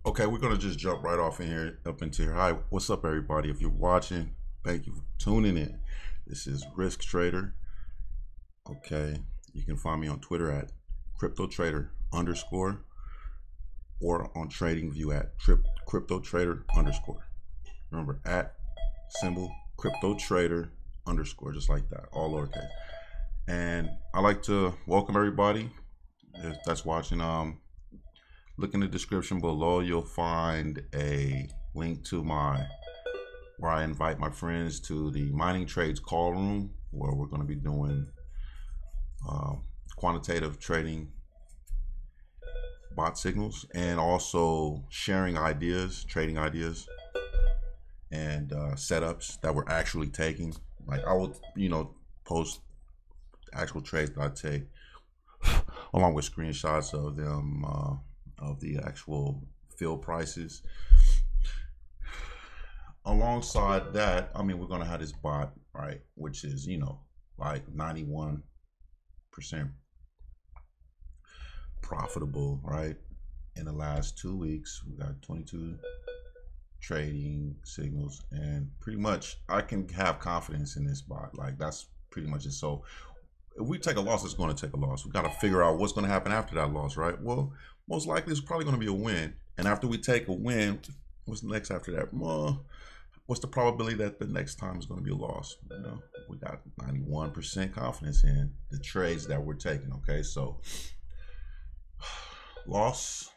Okay, we're gonna just jump right off in here, up into here. Hi, what's up, everybody? If you're watching, thank you for tuning in. This is riskTrader. Okay, you can find me on Twitter at CryptoTrader_ or on Tradingview at CryptoTrader_. Remember, at symbol CryptoTrader_, just like that, all lowercase. And I like to welcome everybody that's watching. Look in the description below. You'll find a link to where I invite my friends to the MiningTrades call room, where we're going to be doing quantitative trading bot signals, and also sharing ideas, trading ideas, and setups that we're actually taking. Like I will, post actual trades that I take, along with screenshots of them, of the actual field prices. Alongside that, we're gonna have this bot, right, which is like 91% profitable, right? In the last 2 weeks, we got 22 trading signals, and pretty much I can have confidence in this bot. Like that's pretty much it. So if we take a loss, it's going to take a loss. We got to figure out what's going to happen after that loss, right? Well, most likely it's probably going to be a win. And after we take a win, what's next after that? Well, what's the probability that the next time is going to be a loss? We got 91% confidence in the trades that we're taking. Okay, so loss,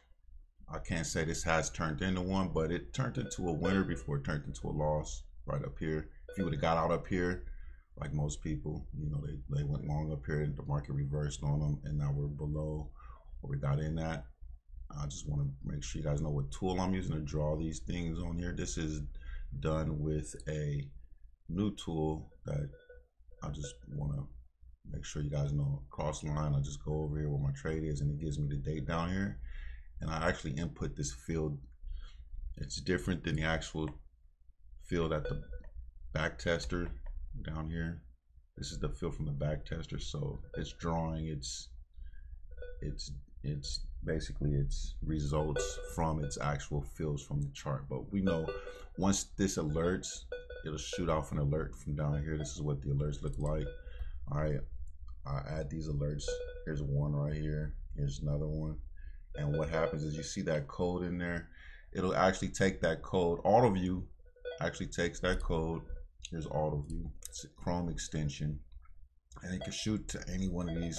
I can't say this has turned into one, but it turned into a winner before it turned into a loss right up here. If you would have got out up here, like most people, they went long up here and the market reversed on them, and now we're below where we got in at. I just want to make sure you guys know what tool I'm using to draw these things on here. This is done with a new tool that I just want to make sure you guys know. Cross line, I just go over here where my trade is, and it gives me the date down here, and I actually input this field. It's different than the actual field at the back tester down here. This is the field from the back tester, so it's drawing it's basically its results from its actual fields from the chart. But we know once this alerts, it'll shoot off an alert from down here. This is what the alerts look like. All right, I add these alerts. Here's one right here, here's another one, and what happens is you see that code in there. It'll actually take that code. AutoView actually takes that code. Here's AutoView. It's a Chrome extension, and it can shoot to any one of these.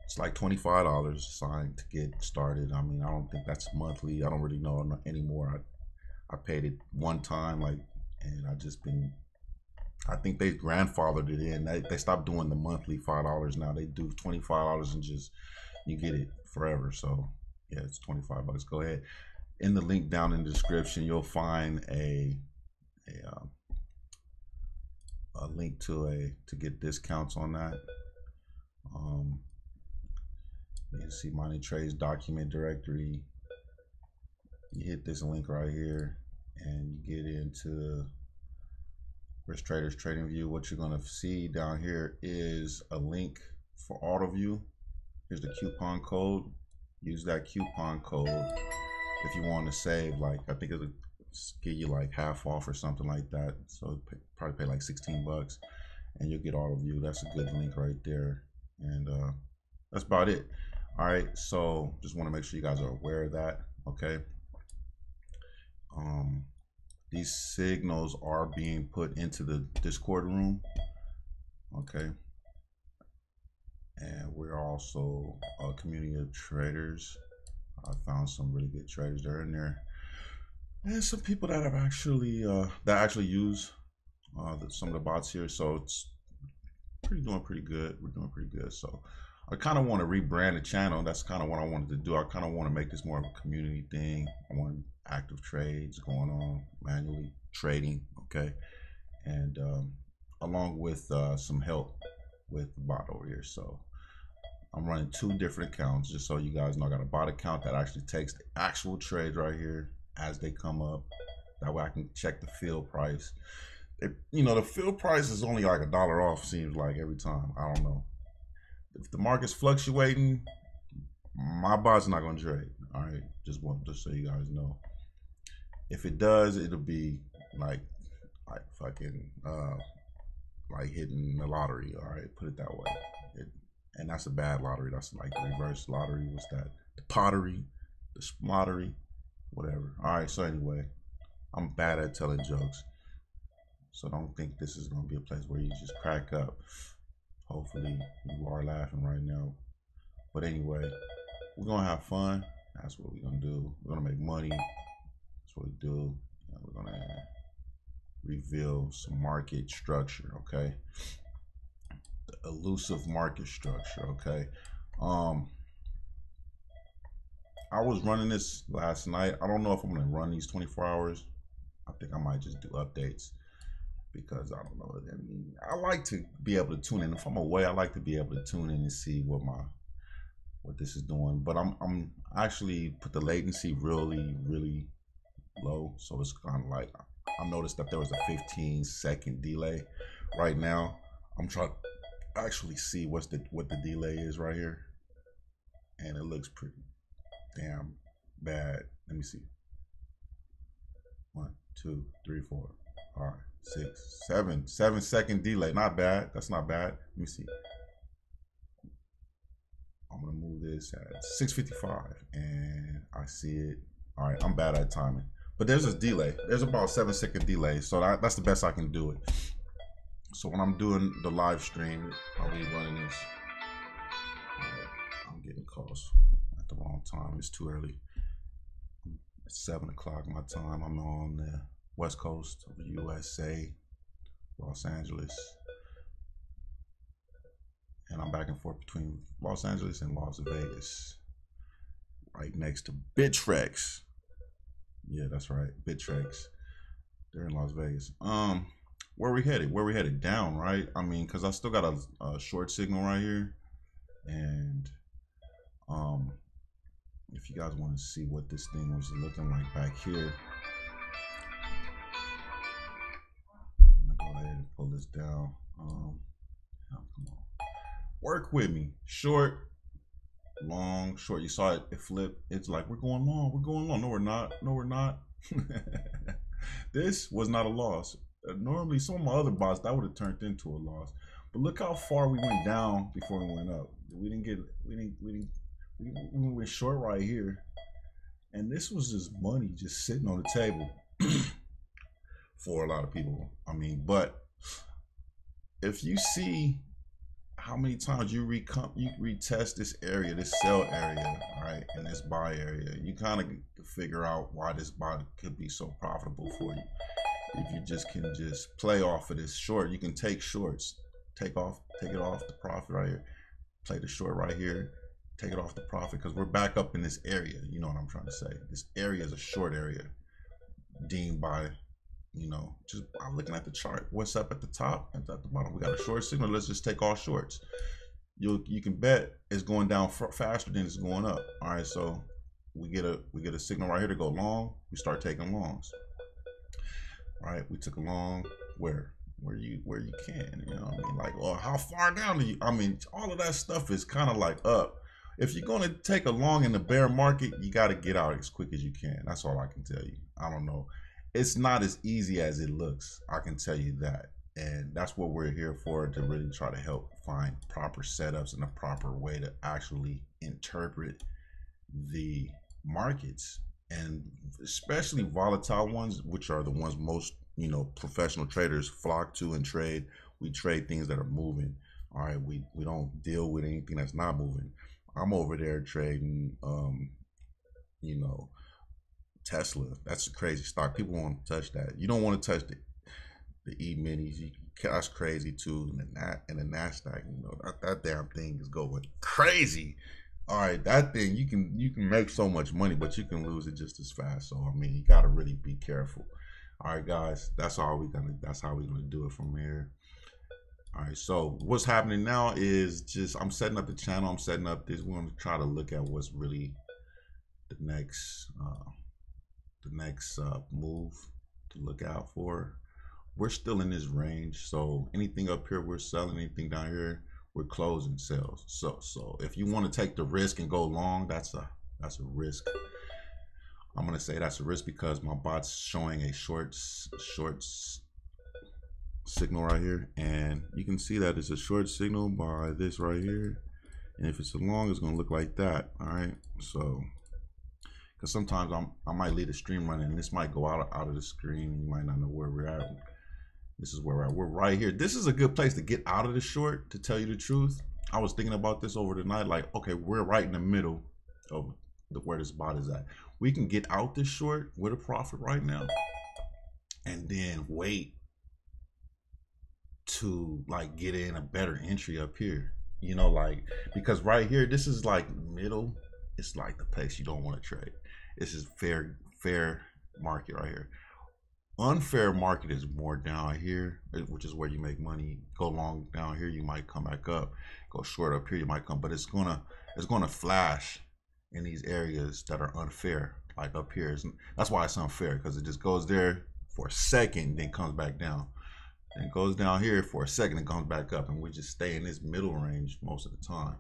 It's like $25 signed to get started. I don't think that's monthly. I don't really know anymore. I paid it one time, and I think they grandfathered it in. They stopped doing the monthly $5 now. They do $25 and just you get it forever. So yeah, it's $25. Go ahead. In the link down in the description, you'll find a link to get discounts on that. You see MiningTrades document directory. You hit this link right here and you get into riskTrader's Tradingview. What you're going to see down here is a link for AutoView. Here's the coupon code. Use that coupon code if you want to save, like, I think it'll give you like half off or something like that. So probably pay like 16 bucks and you'll get AutoView. That's a good link right there. And that's about it. All right, so just want to make sure you guys are aware of that. Okay, these signals are being put into the Discord room. Okay, and we're also a community of traders. I found some really good traders that are in there, and some people that have actually use some of the bots here. So it's doing pretty good. We're doing pretty good. So I kind of want to rebrand the channel. That's kind of what I wanted to do. I kind of want to make this more of a community thing. I want active trades going on, manually trading, okay? And along with some help with the bot over here. So I'm running 2 different accounts, just so you guys know. I got a bot account that actually takes the actual trades right here as they come up. That way I can check the field price. The field price is only like $1 off, seems like, every time. I don't know. If the market's fluctuating, my bot's not going to trade. All right, just so you guys know. If it does, it'll be like fucking like hitting the lottery. All right, put it that way. And that's a bad lottery. That's like the reverse lottery. What's that? The pottery, the smottery, whatever. All right. So anyway, I'm bad at telling jokes, so don't think this is gonna be a place where you just crack up. Hopefully you are laughing right now. But anyway, we're gonna have fun. That's what we're gonna do. We're gonna make money. That's what we do. And we're gonna reveal some market structure, okay? The elusive market structure, okay? I was running this last night. I don't know if I'm gonna run these 24 hours. I think I might just do updates because I don't know. I mean, I like to be able to tune in. If I'm away, I like to be able to tune in and see what this is doing. But I'm actually put the latency really low, so it's kind of like I noticed that there was a 15-second delay. Right now, I'm trying to actually see what the delay is right here, and it looks pretty damn bad. Let me see. 1, 2, 3, 4, 5, 6, 7. 7-second delay. Not bad. That's not bad. Let me see. I'm gonna move this at 6:55, and I see it. All right, I'm bad at timing, but there's a delay. There's about 7-second delay, so that's the best I can do it. So when I'm doing the live stream, I'll be running this. I'm getting calls at the wrong time. It's too early. It's 7 o'clock my time. I'm on the west coast of the USA, Los Angeles. And I'm back and forth between Los Angeles and Las Vegas. Right next to bitFrex. Yeah, that's right. bitFrex. They're in Las Vegas. Where we headed? Where we headed? Down, right? I mean, because I still got a short signal right here. And if you guys want to see what this thing was looking like back here, I'm gonna go ahead and pull this down. Come on, work with me. Short, long, short. You saw it flip. It's like we're going long. We're going long. No, we're not. No, we're not. This was not a loss. Normally, some of my other bots that would have turned into a loss. But look how far we went down before we went up. We went short right here, and this was just money just sitting on the table for a lot of people. I mean, but if you see how many times you retest this area, this sell area, right, and this buy area, you kind of figure out why this buy could be so profitable for you. If you just can just play off of this short, you can take shorts, take it off the profit right here, play the short right here, take it off the profit, because we're back up in this area. You know what I'm trying to say? This area is a short area deemed by, you know, just by looking at the chart. What's up at the top and at the bottom? We got a short signal. Let's just take all shorts. You can bet it's going down faster than it's going up. All right, so we get a signal right here to go long. We start taking longs. All right, we took a long where you can, you know what I mean? Like, well, how far down do you? I mean, all of that stuff is kind of like up. If you're gonna take a long in the bear market, you got to get out as quick as you can. That's all I can tell you. I don't know. It's not as easy as it looks. I can tell you that. And that's what we're here for, to really try to help find proper setups and a proper way to actually interpret the markets, and especially volatile ones, which are the ones most, you know, professional traders flock to and trade. We trade things that are moving. All right, we don't deal with anything that's not moving. I'm over there trading, you know, Tesla. That's a crazy stock. People want to touch that. You don't want to touch the E-minis. That's crazy too. And the NASDAQ, you know, that damn thing is going crazy. All right, that thing, you can make so much money, but you can lose it just as fast. So I mean, you got to really be careful. All right, guys, that's how we're gonna do it from here. All right, so what's happening now is just I'm setting up the channel. I'm setting up this. We're gonna try to look at what's really the next move to look out for. We're still in this range, so anything up here we're selling, anything down here we're closing sales. So if you want to take the risk and go long, that's That's a risk. I'm gonna say that's a risk because my bot's showing a short signal right here, and you can see that it's a short signal by this right here, and if it's a long, it's gonna look like that. All right, so because sometimes I might leave the stream running and this might go out of the screen, you might not know where we're at. This is where we're at. We're right here. This is a good place to get out of the short, to tell you the truth. I was thinking about this over the night, like, okay, we're right in the middle of where this bot is at. We can get out this short with a profit right now and then wait to like get in a better entry up here, you know, like, because right here, this is like middle. It's like the place you don't want to trade. This is fair market right here. Unfair market is more down here, which is where you make money. Go long down here, you might come back up. Go short up here, you might come, but it's gonna flash in these areas that are unfair, like up here. That's why it's unfair, because it just goes there for a second, then comes back down, and goes down here for a second and comes back up, and we just stay in this middle range most of the time.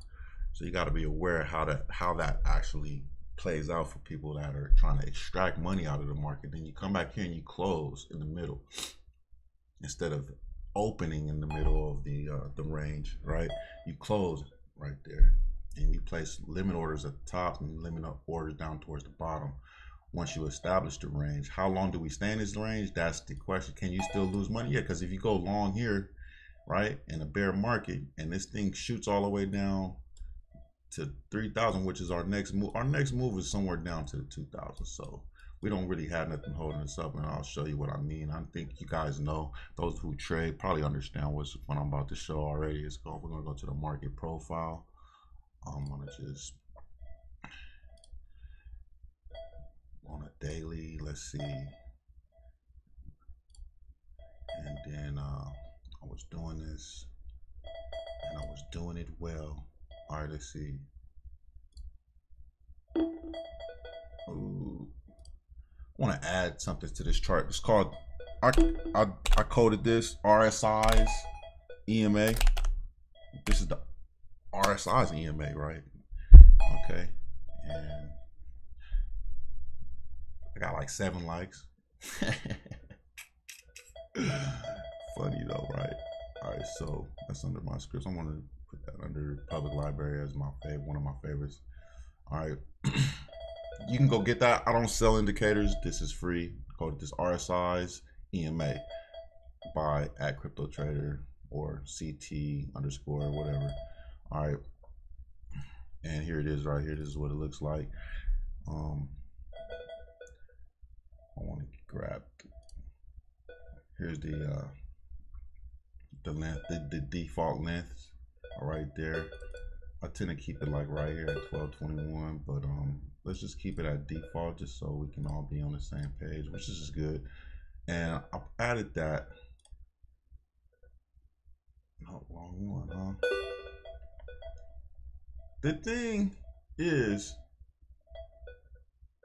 So you got to be aware how that actually plays out for people that are trying to extract money out of the market. Then you come back here and you close in the middle instead of opening in the middle of the range, right? You close right there and you place limit orders at the top and limit orders down towards the bottom. Once you establish the range, how long do we stay in this range? That's the question. Can you still lose money? Yeah, because if you go long here, right, in a bear market, and this thing shoots all the way down to 3,000, which is our next move. Our next move is somewhere down to 2,000. So we don't really have nothing holding us up, and I'll show you what I mean. I think you guys know, those who trade probably understand what I'm about to show already. We're gonna go to the market profile. I'm gonna just on a daily, let's see, and then I was doing this and I was doing it well. All right, let's see. Ooh. I want to add something to this chart. It's called, I coded this RSI's EMA. This is the RSI's EMA, right? Okay, and I got like 7 likes. Funny though, right? All right, so that's under my scripts. I'm gonna put that under public library as my favorite, one of my favorites. All right, you can go get that. I don't sell indicators. This is free. Code this RSI's EMA by @CryptoTrader or CT underscore whatever. All right, and here it is right here. This is what it looks like. I want to grab. Here's the length, the default lengths are right there. I tend to keep it like right here at 1221, but let's just keep it at default just so we can all be on the same page, which is just good. And I added that. No, wrong one, huh? The thing is,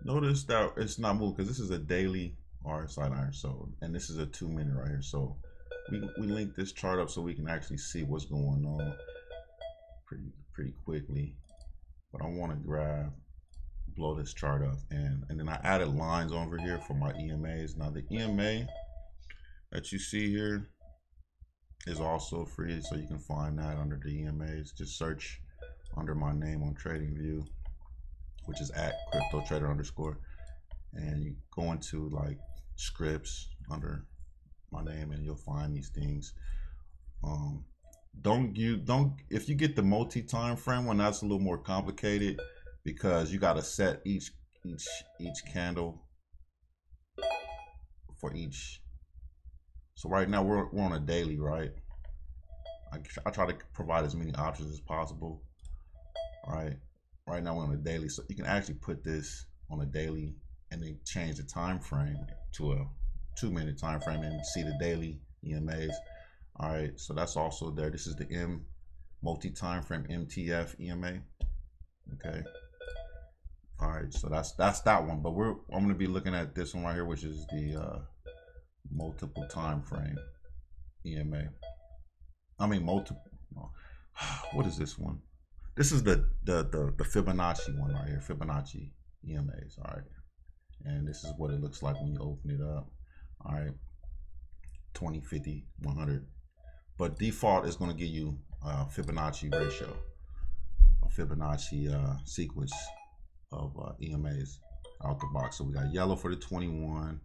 notice that it's not moved because this is a daily RSI iron, so, and this is a 2-minute right here. So we link this chart up so we can actually see what's going on pretty quickly. But I want to blow this chart up, and then I added lines over here for my EMAs. Now the EMA that you see here is also free, so you can find that under the EMAs. Just search under my name on Tradingview, which is @CryptoTrader underscore, and you go into like scripts under my name and you'll find these things. If you get the multi-time frame one, that's a little more complicated because you got to set each candle for each. So right now we're on a daily, right? I try to provide as many options as possible. All right, right now we're on a daily, so you can actually put this on a daily and then change the time frame to a 2-minute time frame and see the daily EMAs. All right, so that's also there. This is the multi-time frame MTF EMA. Okay. All right, so that's that one. But I'm going to be looking at this one right here, which is the multiple time frame EMA. I mean multiple. What is this one? This is the Fibonacci one right here, Fibonacci EMAs. All right, and this is what it looks like when you open it up. All right, 20, 50, 100. But default is going to give you a Fibonacci ratio, a Fibonacci sequence of EMAs out the box. So we got yellow for the 21,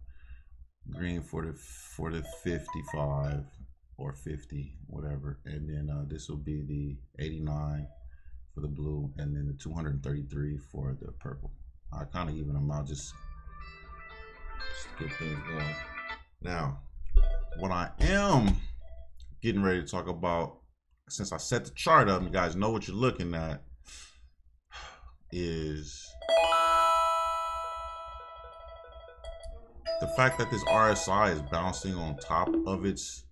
green for the 55 or 50, whatever, and then this will be the 89 for the blue, and then the 233 for the purple. I kind of even them out just to get things going. Now, what I am getting ready to talk about, since I set the chart up, you guys know what you're looking at, is the fact that this RSI is bouncing on top of its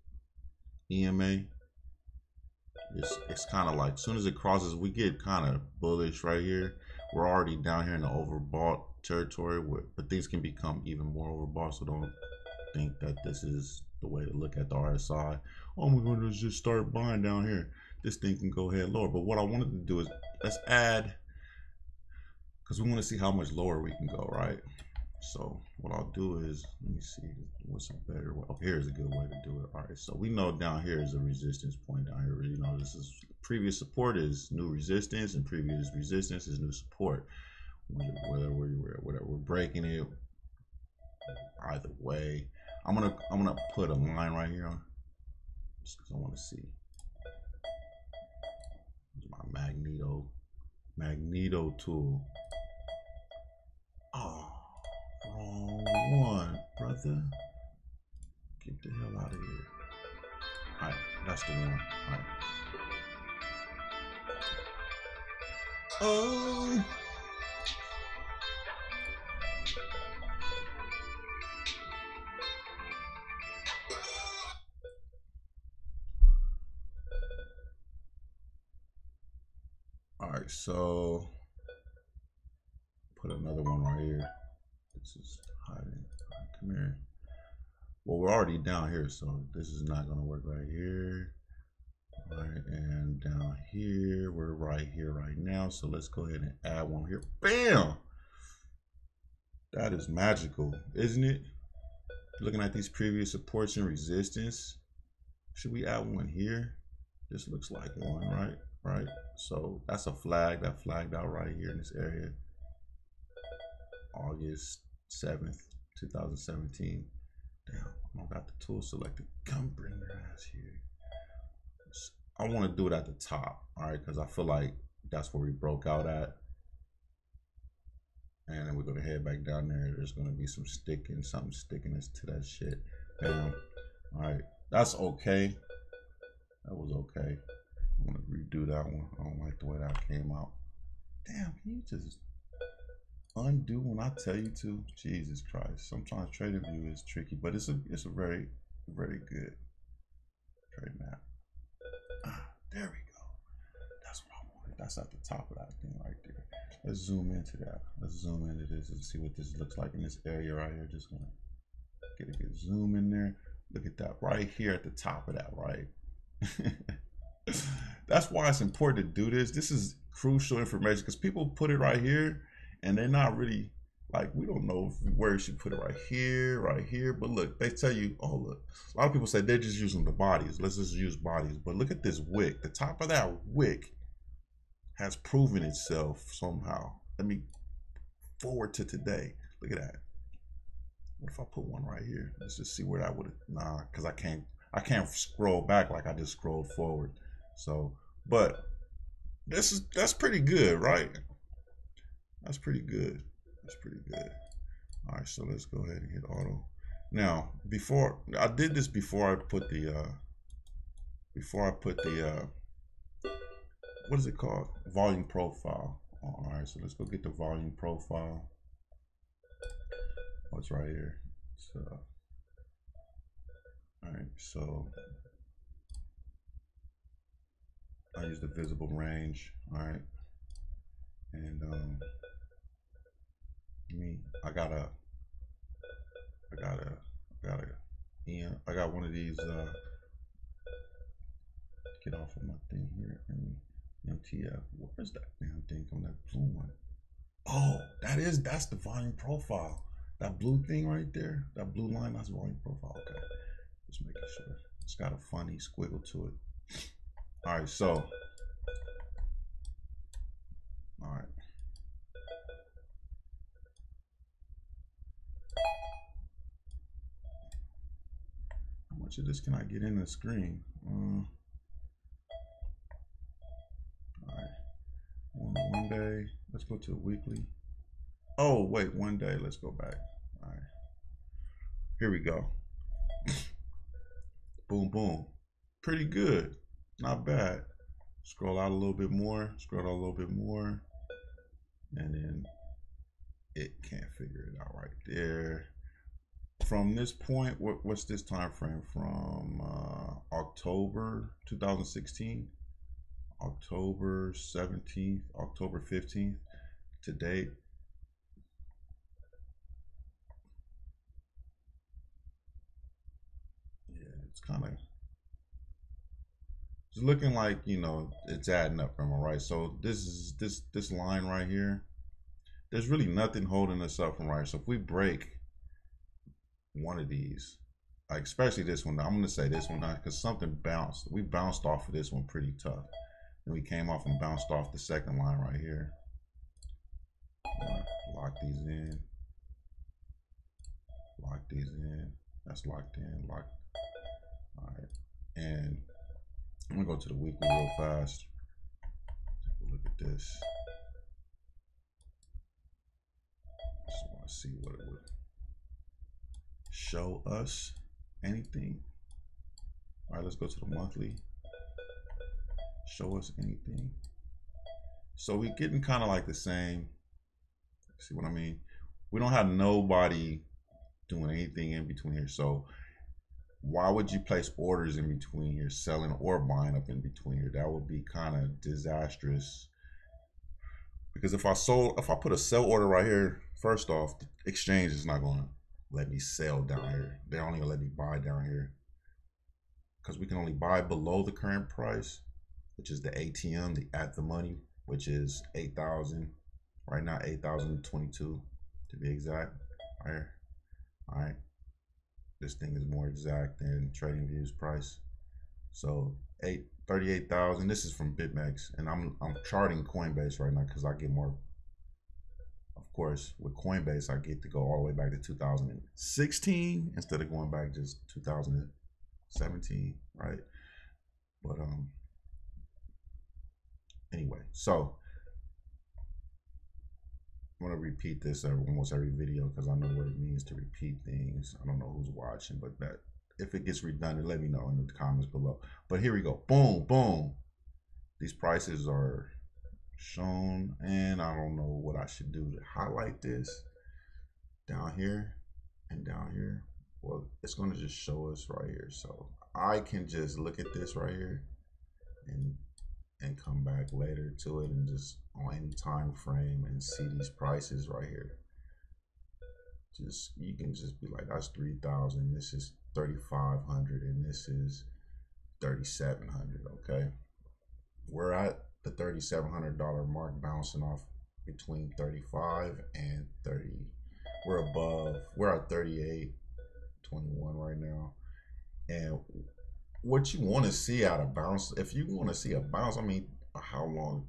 EMA. It's kind of like, as soon as it crosses, we get kind of bullish right here. We're already down here in the overbought territory, but things can become even more overbought, so don't think that this is the way to look at the RSI. Oh, we're going to just start buying down here. This thing can go ahead lower. But what I wanted to do is, let's add, because we want to see how much lower we can go, right? So what I'll do is, let me see what's a better way. Oh, here's a good way to do it. All right, so we know down here is a resistance point down here. You know, this is previous support is new resistance, and previous resistance is new support. Whether we're breaking it, either way, I'm gonna put a line right here on, just because I want to see my magneto tool. Oh, wrong one, brother. Get the hell out of here. All right, that's the one. All right. Oh. All right, so put another one right here. This is hiding. Come here. Well, we're already down here, so this is not gonna work right here. All right, and down here, we're right here right now. So let's go ahead and add one here. Bam! That is magical, isn't it? Looking at these previous supports and resistance, should we add one here? This looks like one, right? Right. So that's a flag that flagged out right here in this area. August 7th, 2017. Damn, I don't got the tool selected. Come bring your ass here. I want to do it at the top, all right, because I feel like that's where we broke out at. And then we're going to head back down there. There's going to be some something sticking us to that shit. Damn. All right, that's okay. That was okay. I'm going to redo that one. I don't like the way that came out. Damn, can you just undo when I tell you to? Jesus Christ. Sometimes Tradingview is tricky, but it's a very, very good trade map. There we go. That's what I wanted. That's at the top of that thing right there. Let's zoom into that. Let's zoom into this and see what this looks like in this area right here. Just gonna get a good zoom in there. Look at that right here at the top of that, right? That's why it's important to do this. This is crucial information because people put it right here and they're not really, like, we don't know where you should put it right here. But look, they tell you, oh, look, a lot of people say they're just using the bodies. Let's just use bodies. But look at this wick. The top of that wick has proven itself somehow. Let me forward to today. Look at that. What if I put one right here? Let's just see where that would, nah, because I can't scroll back like I just scrolled forward. So, but that's pretty good, right? That's pretty good. That's pretty good. All right, so let's go ahead and hit auto. Now, before I did this, before I put the what is it called? Volume profile. All right, so let's go get the volume profile. Oh, it's right here. So, all right, so I use the visible range. All right, and I got one of these. Get off of my thing here. MTF. Where's that damn thing from that blue one? Oh, that's the volume profile. That blue thing right there, that blue line, that's volume profile. Okay, just making sure. It's got a funny squiggle to it. All right, so, all right. How much of this can I get in the screen? All right, one day. Let's go to a weekly. Oh, wait, one day. Let's go back. All right, here we go. Boom, boom. Pretty good. Not bad. Scroll out a little bit more. Scroll out a little bit more. And then it can't figure it out right there. From this point, what's this time frame? From October 2016, October 17th, October 15th to date. Yeah, it's kind of, it's looking like, you know, it's adding up from, all right. So this is this line right here. There's really nothing holding us up from right. So if we break one of these, like especially this one, I'm gonna say this one because something bounced. We bounced off of this one pretty tough. Then we came off and bounced off the second line right here. Lock these in. Lock these in. That's locked in. Locked. All right. And I'm gonna go to the weekly real fast. Take a look at this. Just want to see what it would show us. Anything. All right, let's go to the monthly. Show us anything. So we're getting kind of like the same. See what I mean? We don't have nobody doing anything in between here. So why would you place orders in between here, selling or buying up in between here? That would be kind of disastrous. Because if I put a sell order right here, first off, the exchange is not going to let me sell down here. They're only gonna let me buy down here. Because we can only buy below the current price, which is the ATM, the at the money, which is 8,000. Right now, 8,022 to be exact. All right. All right. This thing is more exact than Tradingview's price. So 38,000. This is from BitMEX, and I'm charting Coinbase right now because I get more. Of course, with Coinbase, I get to go all the way back to 2016 instead of going back just 2017, right? But anyway, so I'm gonna repeat this almost every video because I know what it means to repeat things. I don't know who's watching, but that if it gets redundant, let me know in the comments below. But here we go. Boom, boom. These prices are shown, and I don't know what I should do to highlight this down here and down here. Well, it's going to just show us right here. So I can just look at this right here and come back later to it and just on any time frame and see these prices right here. Just, you can just be like, that's 3,000, this is 3,500, and this is 3,700. Okay, we're at the $3,700 mark, bouncing off between 35 and 30. We're above, we're at 38.21 right now. And what you want to see out of bounce, if you want to see a bounce, I mean, how long?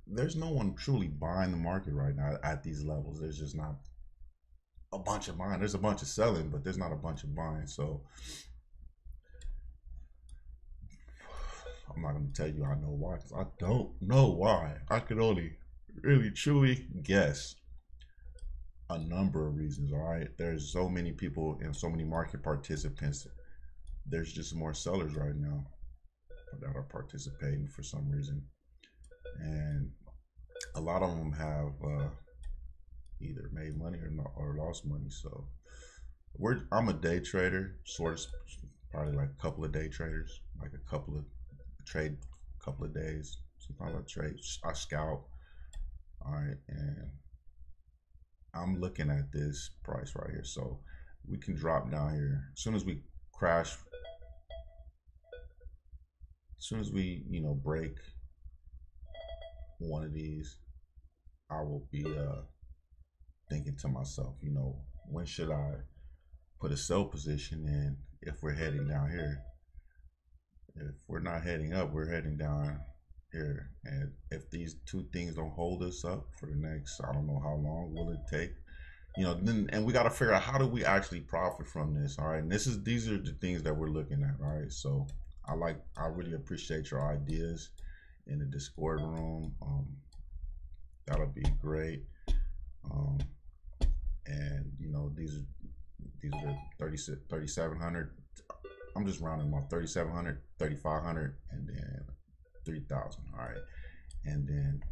There's no one truly buying the market right now at these levels. There's just not a bunch of buying. There's a bunch of selling, but there's not a bunch of buying. So I'm not going to tell you I know why, because I don't know why. I could only really truly guess a number of reasons. All right, there's so many people and so many market participants. There's just more sellers right now that are participating for some reason, and a lot of them have either made money or lost money. So I'm a day trader, sort of, probably like a couple of day traders, like a couple of days. Sometimes I trade, I scout. All right, and I'm looking at this price right here. So we can drop down here as soon as we crash, as soon as we break one of these, I will be thinking to myself, you know, when should I put a sell position in if we're heading down here? If we're not heading up, we're heading down here. And if these two things don't hold us up for the next, I don't know how long will it take, you know, then, and we got to figure out how do we actually profit from this. All right. And these are the things that we're looking at. All right. So I really appreciate your ideas in the Discord room. That'll be great. And you know, these are 3,700. I'm just rounding them off. 3,700, 3,500, and then 3,000. All right, and then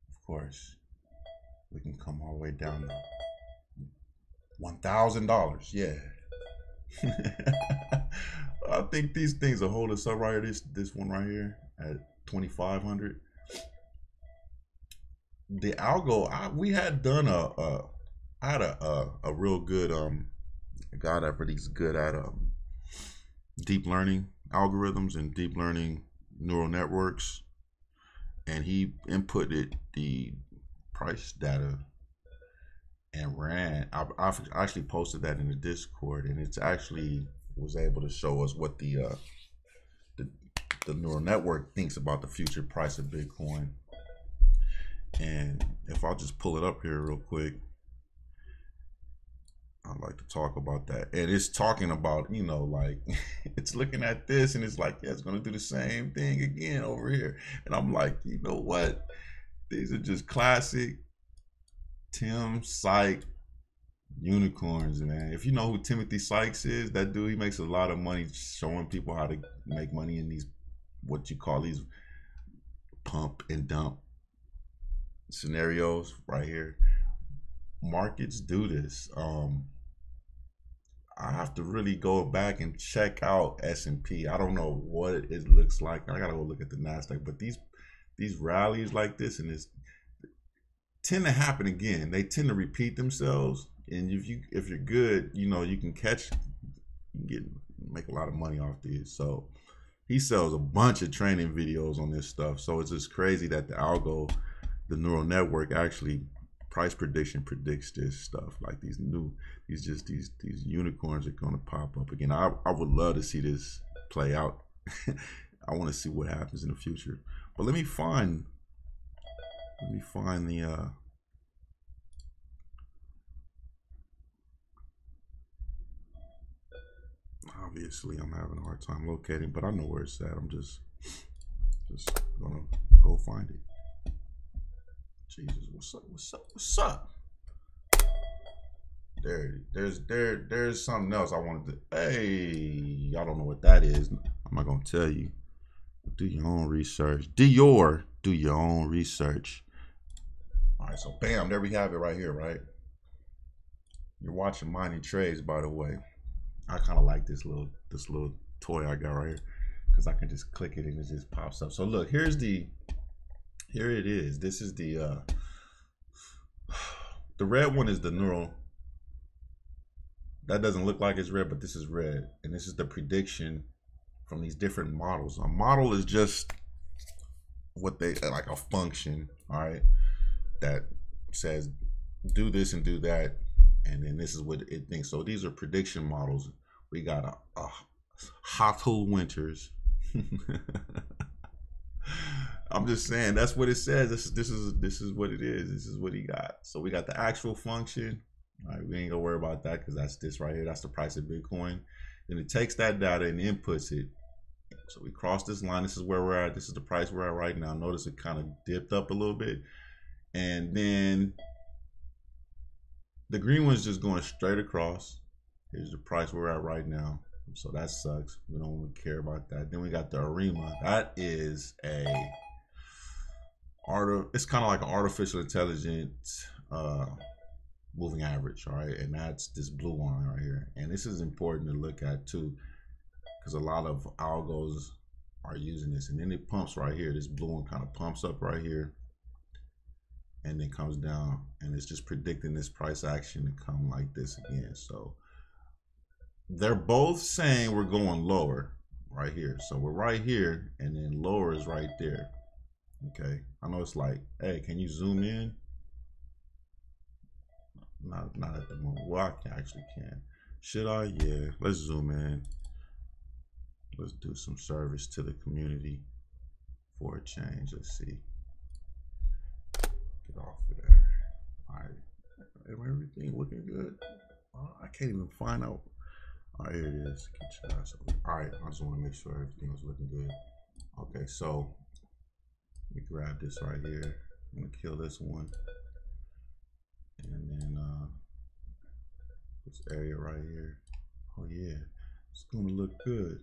of course we can come all the way down to $1,000. Yeah. I think these things will hold us up right here. This one right here at 2,500. The algo, we had done I had a real good guy that really is good at deep learning algorithms and deep learning neural networks, and he inputted the price data and ran. I've actually posted that in the Discord, and it's actually was able to show us what the neural network thinks about the future price of Bitcoin. And if I'll just pull it up here real quick, I'd like to talk about that. And it's talking about, you know, like it's looking at this and it's like, yeah, it's going to do the same thing again over here. And I'm like, you know what? These are just classic Tim Sykes unicorns, man. If you know who Timothy Sykes is, that dude, he makes a lot of money showing people how to make money in these, what you call these pump and dump scenarios right here. Markets do this. I have to really go back and check out S&P. I don't know what it looks like. I gotta go look at the NASDAQ, but these rallies like this and this tend to happen again. They tend to repeat themselves, and if you're good, you know, you can make a lot of money off these. So he sells a bunch of training videos on this stuff. So it's just crazy that the algo, the neural network, actually price prediction predicts this stuff. Like these unicorns are gonna pop up again. I would love to see this play out. I want to see what happens in the future. But let me find the obviously I'm having a hard time locating, but I know where it's at. I'm just gonna go find it. Jesus, what's up? There's something else I wanted to. Hey, y'all don't know what that is. I'm not gonna tell you. Do your own research. Do your own research. All right, so bam, there we have it right here, right? You're watching MiningTrades, by the way. I kind of like this little toy I got right here because I can just click it and it just pops up. So look, here it is. This is the red one is the neural. That doesn't look like it's red, but this is red, and this is the prediction from these different models. A model is just what they like a function, all right, that says do this and do that, and then this is what it thinks. So these are prediction models. We got a Hothel Winters. I'm just saying that's what it says. This is what it is. This is what he got. So we got the actual function. All right, we ain't gonna worry about that because that's this right here. That's the price of Bitcoin. Then it takes that data and inputs it. So we cross this line. This is where we're at. This is the price we're at right now. Notice it kind of dipped up a little bit. And then the green one's just going straight across. Here's the price we're at right now. So that sucks. We don't really care about that. Then we got the ARIMA. That is it's kind of like an artificial intelligence moving average, all right? And that's this blue line right here. And this is important to look at too, because a lot of algos are using this. And then it pumps right here. This blue one kind of pumps up right here. and then comes down, and it's just predicting this price action to come like this again. So they're both saying we're going lower right here. So we're right here, and then lower is right there. Okay, I know it's like, hey, can you zoom in? Not at the moment. Well, I actually can. Should I? Yeah, let's zoom in. Let's do some service to the community for a change. Let's see. Get off of there. All right, everything looking good. I can't even find out. All right, here it is. All right, I just want to make sure everything was looking good. Okay, so let me grab this right here. I'm gonna kill this one, and then this area right here. Oh yeah, it's gonna look good.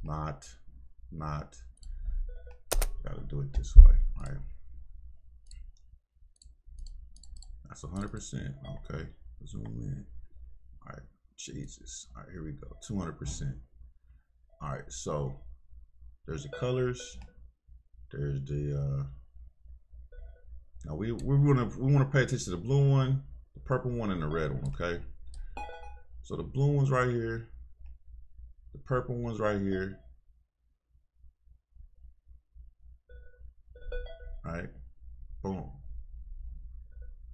Not. Gotta do it this way. All right, that's 100%. Okay, zoom in. All right, Jesus. All right, here we go. 200%. All right, so there's the colors. There's the now we want to pay attention to the blue one, the purple one, and the red one. Okay, so the blue one's right here, the purple one's right here. All right, boom,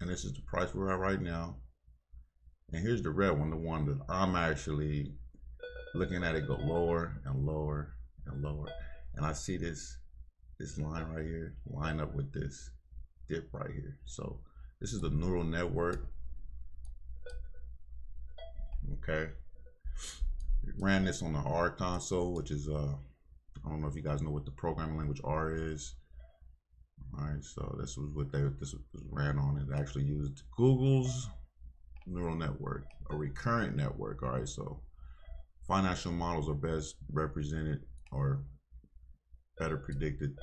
and this is the price we're at right now. And here's the red one, the one that I'm actually looking at it go lower and lower and lower, and I see this line right here line up with this dip right here. So this is the neural network. Okay, ran this on the R console, which is I don't know if you guys know what the programming language R is. All right, so this was what this was ran on. It actually used Google's neural network, a recurrent network. All right, so financial models are best represented or better predicted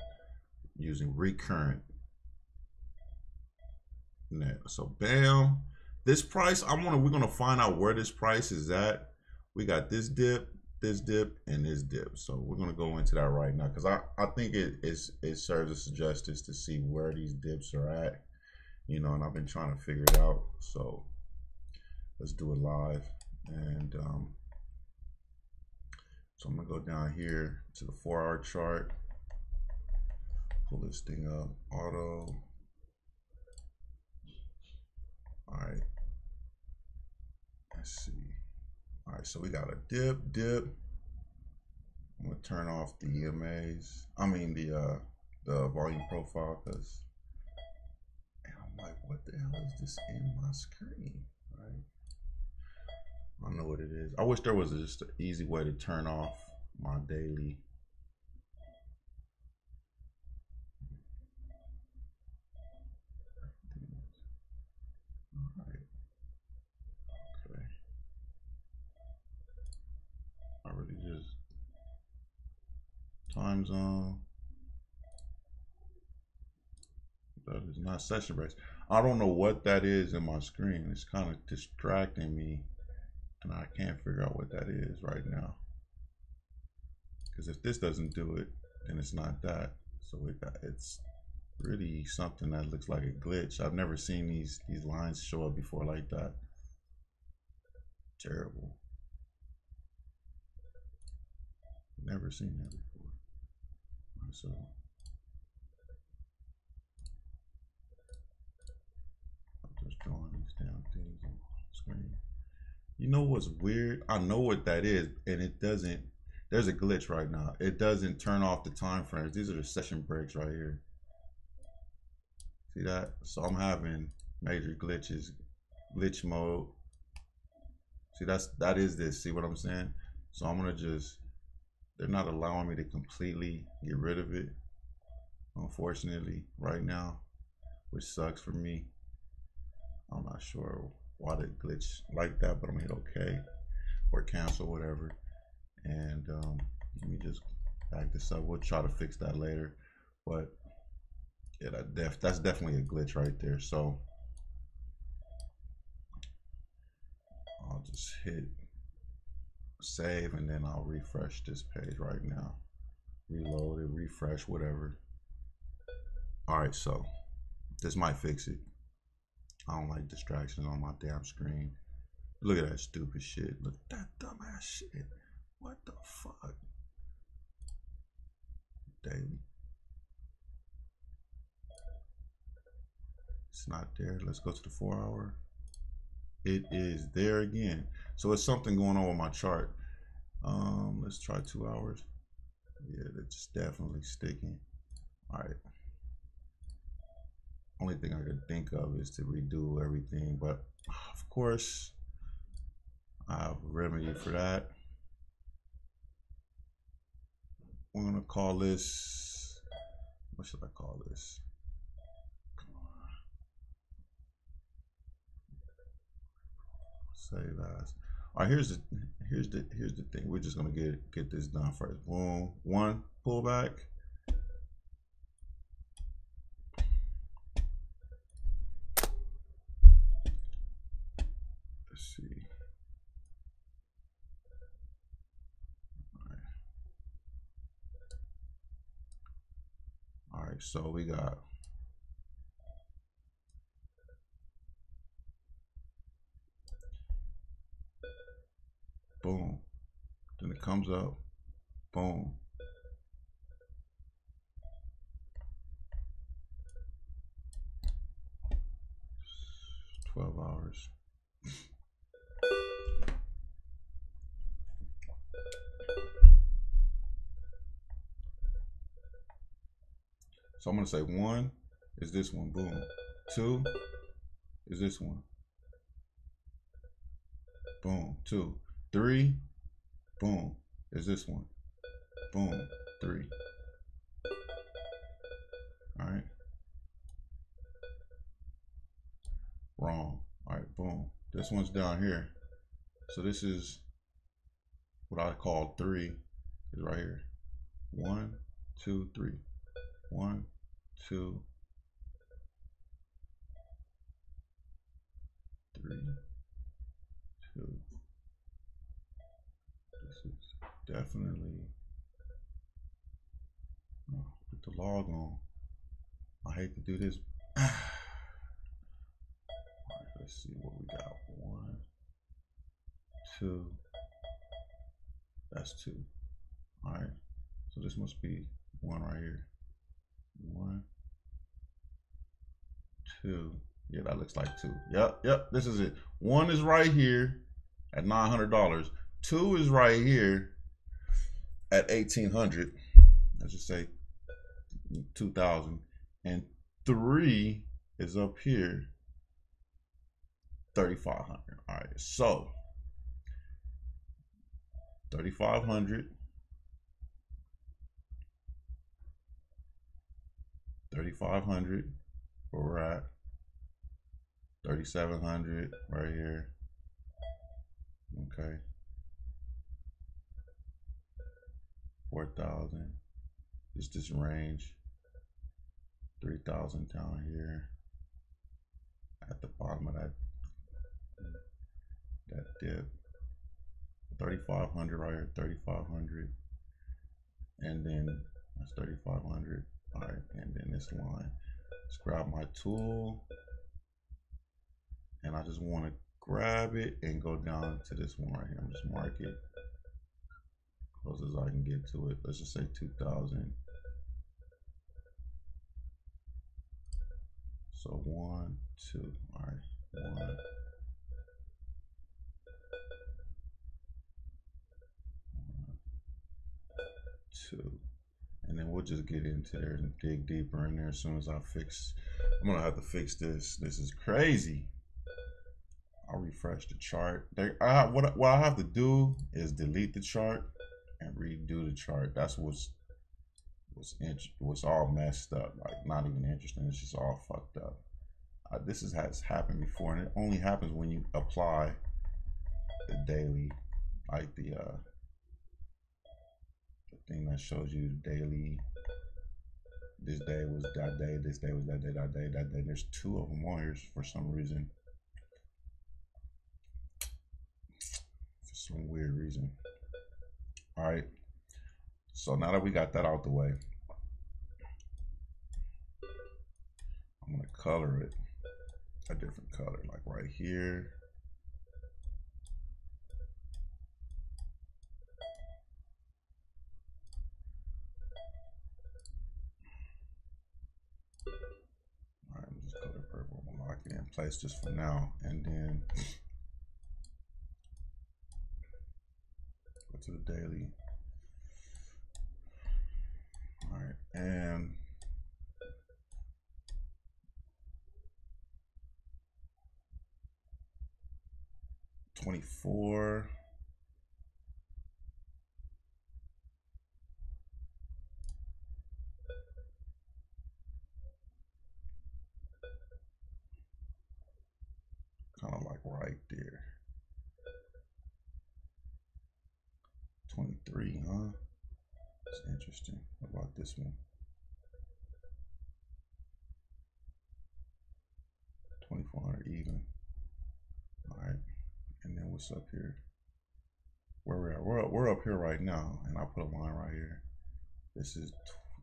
using recurrent net. So bam, this price, we're gonna find out where this price is at. We got this dip, and this dip. So we're gonna go into that right now, because I think it serves us justice to see where these dips are at, you know, and I've been trying to figure it out. So let's do it live. And so I'm gonna go down here to the 4-hour chart, pull this thing up, auto. All right, let's see. All right, so we got a dip. I'm gonna turn off the EMAs. I mean the volume profile, because I'm like, what the hell is this in my screen? Right? I don't know what it is. I wish there was just an easy way to turn off my daily. All right. Okay. I really just time zone. That is not session breaks. I don't know what that is in my screen. It's kind of distracting me, and I can't figure out what that is right now. Because if this doesn't do it, then it's not that. So it's really something that looks like a glitch. I've never seen these lines show up before like that. Terrible. Never seen that before. So I'm just drawing these down things on the screen. You know what's weird? I know what that is, and it doesn't. There's a glitch right now. It doesn't turn off the time frames. These are the session breaks right here. See that? So I'm having major glitches, glitch mode. See, that is this. See what I'm saying? So I'm gonna just, they're not allowing me to completely get rid of it, unfortunately, right now, which sucks for me. I'm not sure why they glitch like that, but I'm gonna hit OK or cancel, whatever. And let me just back this up. We'll try to fix that later, but yeah, that's definitely a glitch right there. So I'll just hit save, and then I'll refresh this page right now, reload it, refresh, whatever. All right, so this might fix it. I don't like distractions on my damn screen. Look at that stupid shit. Look at that dumbass shit. What the fuck? Daily. It's not there. Let's go to the 4 hour. It is there again. So it's something going on with my chart. Let's try 2 hours. Yeah, it's definitely sticking. All right. Only thing I could think of is to redo everything, but of course I have a remedy for that. I'm gonna call this, what should I call this? Come on. Save as. All right, here's the thing. We're just gonna get this done first. Boom, one pullback. Let's see. All right, so we got boom. Then it comes up, boom. $12. So I'm gonna say 1 is this one, boom. 2 is this one, boom. 2, 3, boom, is this one, boom. 3. All right. Wrong. All right, boom. This one's down here. So this is what I call 3 is right here. 1, 2, 3. 1, 2, 3, 2. This is definitely, put the log on. I hate to do this. All right, let's see what we got. 1, 2. That's 2. All right. So this must be 1 right here. 1, 2. Yeah, that looks like 2. Yep. This is it. 1 is right here at $900. 2 is right here at 1,800. Let's just say 2,000. And 3 is up here, 3,500. All right. So 3,500. 3,500 where we're at. 3,700 right here. Okay. 4,000. Just this range. 3,000 down here. At the bottom of that dip. 3,500 right here. 3,500. And then that's 3,500. All right, and then this line. Let's grab my tool, and I just want to grab it and go down to this one right here. I'm just mark it close as I can get to it. Let's just say 2,000. So 1, 2. All right, 1, 2. And then we'll just get into there and dig deeper in there as soon as I fix. I'm gonna have to fix this. This is crazy. I'll refresh the chart. What I have to do is delete the chart and redo the chart. That's what's all messed up. Like, not even interesting. It's just all fucked up. This has happened before, and it only happens when you apply the daily, like the thing that shows you the daily. This day was that day, this day was that day, that day, that day. There's 2 of them on here for some reason. For some weird reason. All right. So now that we got that out the way, I'm gonna color it. a different color, like right here. All right, I'm just color purple. I'm gonna lock it in place just for now, and then go to the daily. All right, and $24. Kind of like right there. 23, huh? That's interesting. What about this one? 2400 even. All right, and then what's up here? Where we're at? We're up here right now, and I put a line right here. This is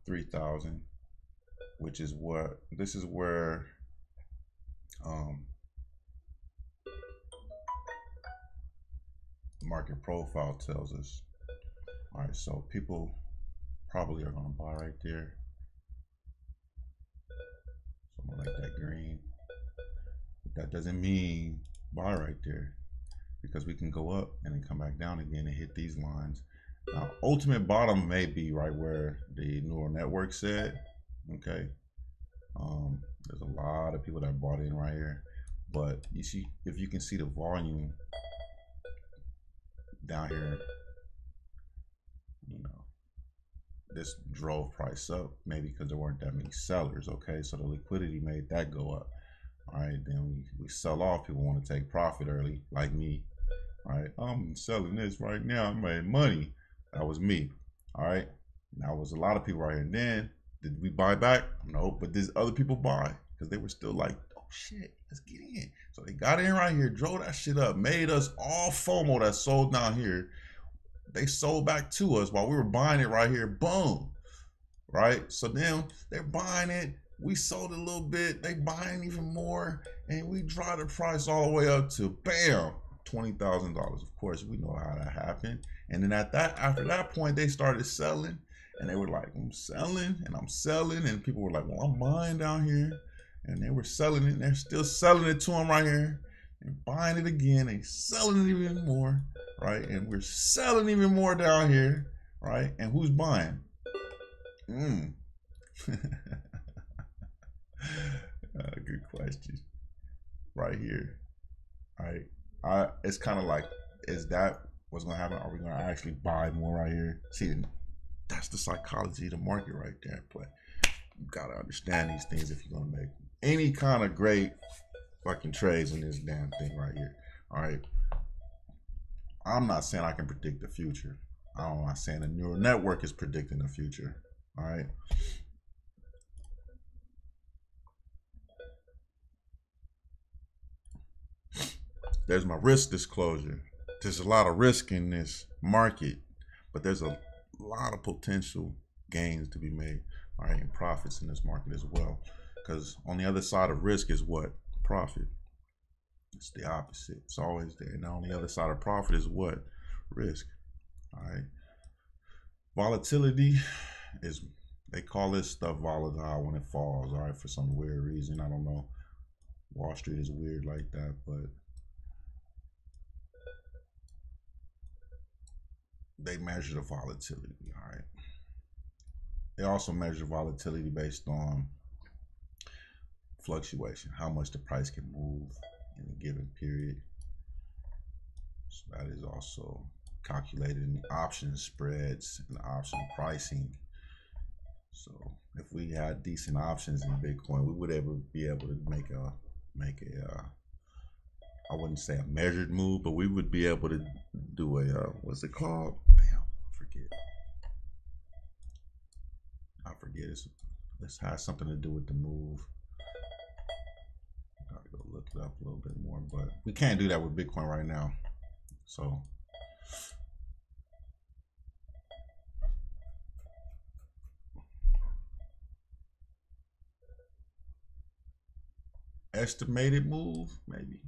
3,000, which is what this is where market profile tells us. All right, so people probably are gonna buy right there. So I'm gonna make that green. But that doesn't mean buy right there, because we can go up and then come back down again and hit these lines. Now, ultimate bottom may be right where the neural network said. Okay, there's a lot of people that bought in right here, but you see, if you can see the volume down here, you know, this drove price up, maybe because there weren't that many sellers. Okay, so the liquidity made that go up. All right, then we sell off. People want to take profit early, like me. All right, I'm selling this right now. I made money. That was me. All right, now was a lot of people right here. And then did we buy back? No, but there's other people buy because they were still like, oh shit, let's get in. So they got in right here, drove that shit up, made us all FOMO that sold down here. They sold back to us while we were buying it right here. Boom. Right? So then they're buying it. We sold a little bit. They buying even more. And we drive the price all the way up to bam, $20,000. Of course, we know how that happened. And then after that point, they started selling. And they were like, I'm selling and I'm selling. And people were like, well, I'm buying down here. And they were selling it. And they're still selling it to them right here. And buying it again. They selling it even more. Right? And we're selling even more down here. Right? And who's buying? Good question. Right here. All right. It's kind of like, is that what's going to happen? Are we going to actually buy more right here? See, that's the psychology of the market right there. But you got to understand these things if you're going to make any kind of great fucking trades in this damn thing right here. All right. I'm not saying I can predict the future. I'm not saying the neural network is predicting the future. All right. There's my risk disclosure. There's a lot of risk in this market, but there's a lot of potential gains to be made, all right, and profits in this market as well. Because on the other side of risk is what? Profit. It's the opposite. It's always there. Now on the other side of profit is what? Risk. All right. Volatility is, they call this stuff volatile when it falls, all right, for some weird reason. I don't know. Wall Street is weird like that, but they measure the volatility, all right. They also measure volatility based on fluctuation, how much the price can move in a given period. So that is also calculated in option spreads and option pricing. So if we had decent options in Bitcoin, we would be able to make a I wouldn't say a measured move, but we would be able to do a what's it called? Damn, I forget. This has something to do with the move. I gotta go look it up a little bit more, but we can't do that with Bitcoin right now. So estimated move, maybe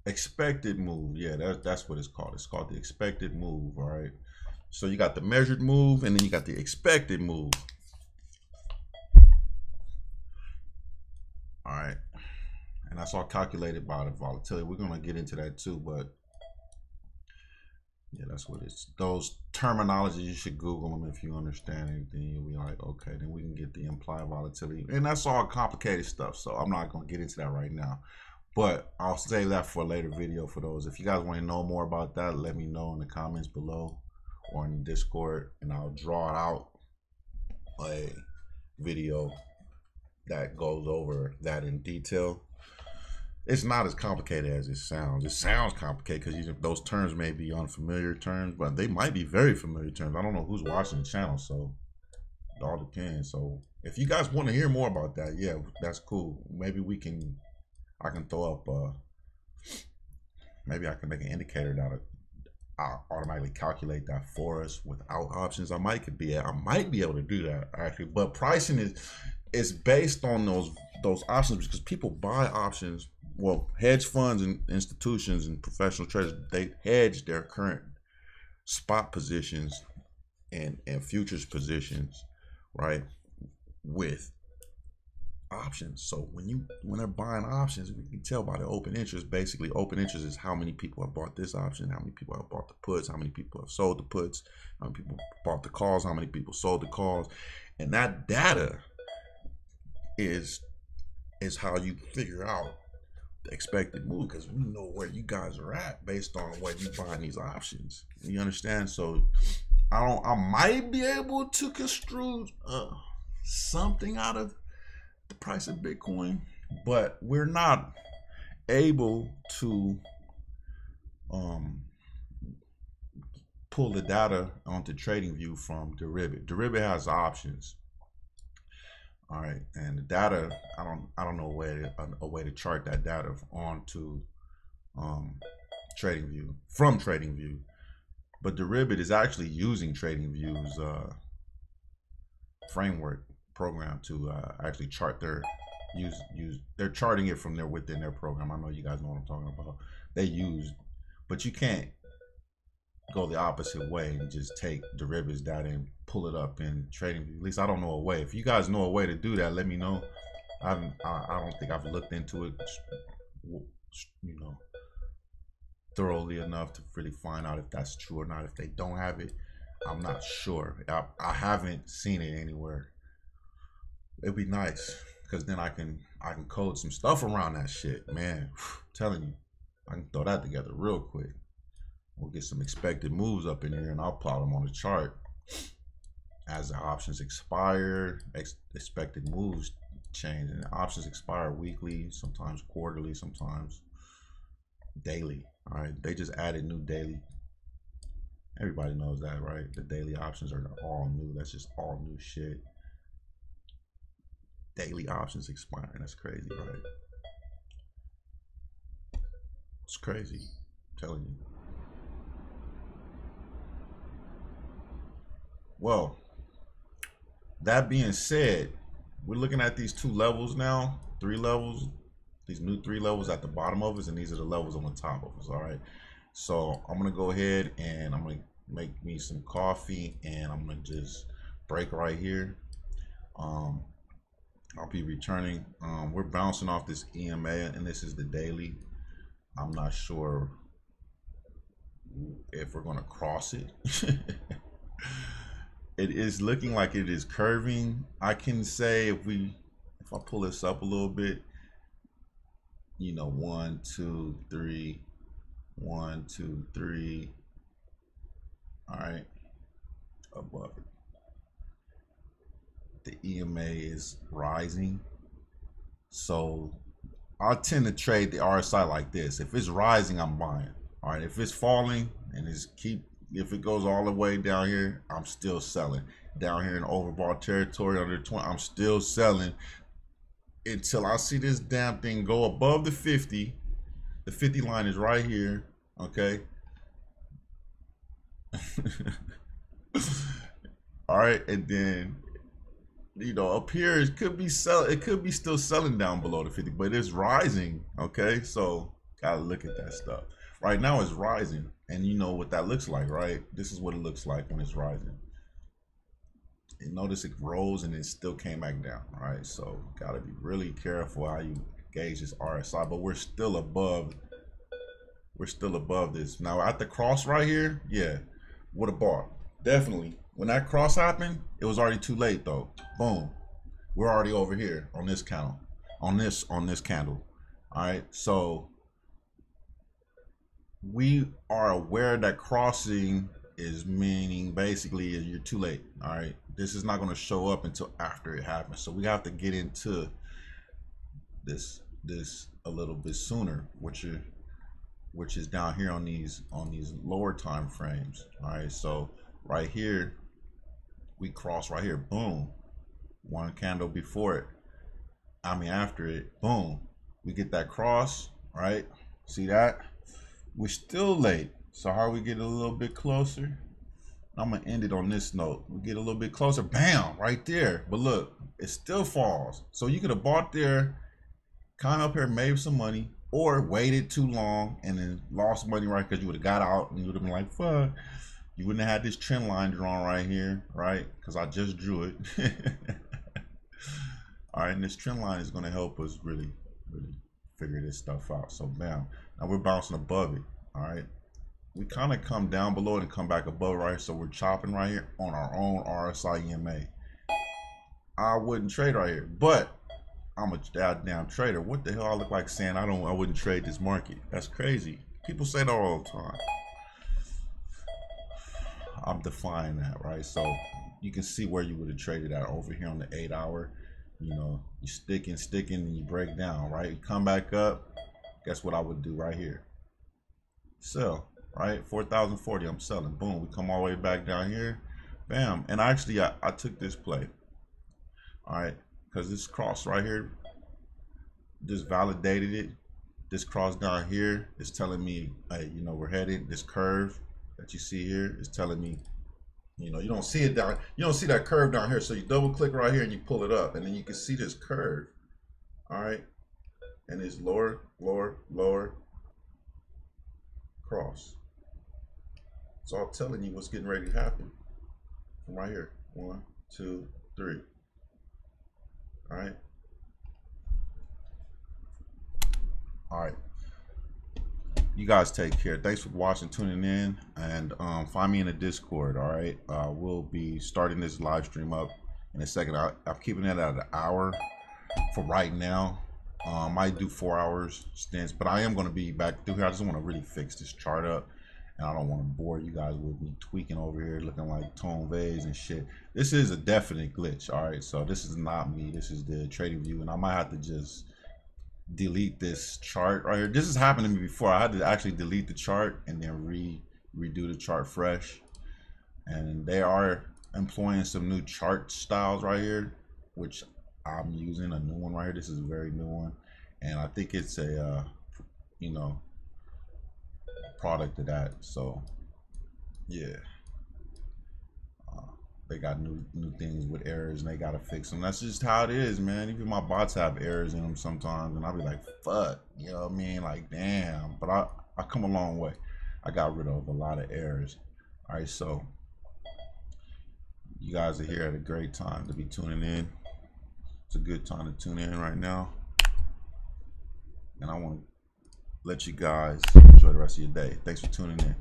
expected move. Yeah, that's what it's called. It's called the expected move. All right. So you got the measured move, and then you got the expected move. All right, and that's all calculated by the volatility. We're gonna get into that too, but yeah, that's what it's. Those terminologies, you should Google them if you understand anything. You'll be like, okay, then we can get the implied volatility, and that's all complicated stuff. So I'm not gonna get into that right now, but I'll save that for a later video for those. If you guys want to know more about that, let me know in the comments below or in the Discord, and I'll draw out a video that goes over that in detail. It's not as complicated as it sounds. It sounds complicated because those terms may be unfamiliar terms, but they might be very familiar terms. I don't know who's watching the channel, so it all depends. So if you guys want to hear more about that, yeah, that's cool. Maybe I can throw up, maybe I can make an indicator that I'll automatically calculate that for us without options. I might be able to do that actually, but pricing is based on those options because people buy options. Well, hedge funds and institutions and professional traders, they hedge their current spot positions and futures positions, right, with options. So when they're buying options, we can tell by the open interest. Basically, open interest is how many people have bought this option, how many people have bought the puts, how many people have sold the puts, how many people bought the calls, how many people sold the calls, and that data is how you figure out the expected move, because we know where you guys are at based on what you buying these options. You understand? So I might be able to construe something out of the price of Bitcoin, but we're not able to pull the data onto Tradingview from Deribit. Deribit has options. All right, and the data, I don't know a way to chart that data onto Tradingview from Tradingview, but Deribit is actually using Tradingview's framework program to actually chart their they're charting it from within their program. I know you guys know what I'm talking about. But you can't go the opposite way and just take derivatives data and pull it up in Tradingview. At least I don't know a way. If you guys know a way to do that, let me know. I don't think I've looked into it, thoroughly enough to really find out if that's true or not. If they don't have it, I'm not sure. I haven't seen it anywhere. It'd be nice because then I can code some stuff around that shit, man. I'm telling you, I can throw that together real quick. We'll get some expected moves up in here, and I'll plot them on the chart as the options expire. Expected moves change, and the options expire weekly, sometimes quarterly, sometimes daily. All right, they just added new daily. Everybody knows that, right? The daily options are all new. That's just all new shit. Daily options expiring. That's crazy, right? It's crazy. I'm telling you. Well, that being said, we're looking at these 2 levels now, 3 levels, these new 3 levels at the bottom of us, and these are the levels on the top of us. All right, so I'm gonna go ahead and I'm gonna make me some coffee, and I'm gonna just break right here. I'll be returning. We're bouncing off this EMA, and this is the daily. I'm not sure if we're gonna cross it. It is looking like it is curving. I can say if I pull this up a little bit, 1, 2, 3, 1, 2, 3. All right, above it. The EMA is rising, so I tend to trade the RSI like this. If it's rising, I'm buying. All right, if it's falling and if it goes all the way down here, I'm still selling. Down here in overbought territory under 20, I'm still selling until I see this damn thing go above the 50. The 50 line is right here, okay? All right, and then you know, up here it could be it could be still selling down below the 50, but it's rising. Okay, so gotta look at that stuff. Right now it's rising, and you know what that looks like, right? This is what it looks like when it's rising. And notice it rose and it still came back down, right? So gotta be really careful how you gauge this RSI, but we're still above this. Now at the cross right here, yeah, would have bought. Definitely. When that cross happened, it was already too late though. Boom. We're already over here on this candle. On this candle. Alright, so we are aware that crossing is meaning basically you're too late. Alright. This is not going to show up until after it happens. So we have to get into this a little bit sooner, which is down here on these lower time frames. All right, so right here we cross right here, boom, one candle before it, I mean after it, boom, we get that cross, right? See that? We're still late. So how we get a little bit closer? I'm gonna end it on this note. We get a little bit closer, bam, right there. But look, it still falls. So you could have bought there, kind of up here, made some money, or waited too long and then lost money, right? Because you would have got out and you would have been like, fuck. You wouldn't have had this trend line drawn right here, right? Because I just drew it. All right, and this trend line is going to help us really figure this stuff out. So bam, now we're bouncing above it. All right, we kind of come down below it and come back above, right? So we're chopping right here on our own RSI EMA. I wouldn't trade right here, but I'm a goddamn trader. What the hell I look like saying I wouldn't trade this market? That's crazy. People say that all the time. I'm defying that, right? So you can see where you would have traded at over here on the 8 hour. You know, you sticking, and you break down, right? You come back up. Guess what I would do right here? Sell, right? 4,040, I'm selling. Boom, we come all the way back down here. Bam. And actually, I took this play. All right. Because this cross right here just validated it. This cross down here is telling me, hey, you know, we're headed. This curve that you see here is telling me, you know, you don't see it down, you don't see that curve down here. So you double click right here and you pull it up, and then you can see this curve. All right, and it's lower, cross. It's all telling you what's getting ready to happen from right here. 1, 2, 3. All right. All right. You guys take care. Thanks for watching, tuning in, and find me in the Discord. All right. We'll be starting this live stream up in a second. I'm keeping it at an hour for right now. Might do 4 hours stints, but I am going to be back through here. I just want to really fix this chart up, and I don't want to bore you guys with me tweaking over here, looking like tone vays and shit. This is a definite glitch. All right, so this is not me. This is the Tradingview, and I might have to just delete this chart right here. This has happened to me before. I had to actually delete the chart and then redo the chart fresh. And they are employing some new chart styles right here, which I'm using a new one right here. This is a very new one, and I think it's a you know, product of that. So yeah, they got new things with errors and they gotta fix them. That's just how it is, man. Even my bots have errors in them sometimes, and I'll be like, fuck, you know what I mean? Like, damn. But I come a long way. I got rid of a lot of errors. All right, so you guys are here at a great time to be tuning in. It's a good time to tune in right now, and I want to let you guys enjoy the rest of your day. Thanks for tuning in.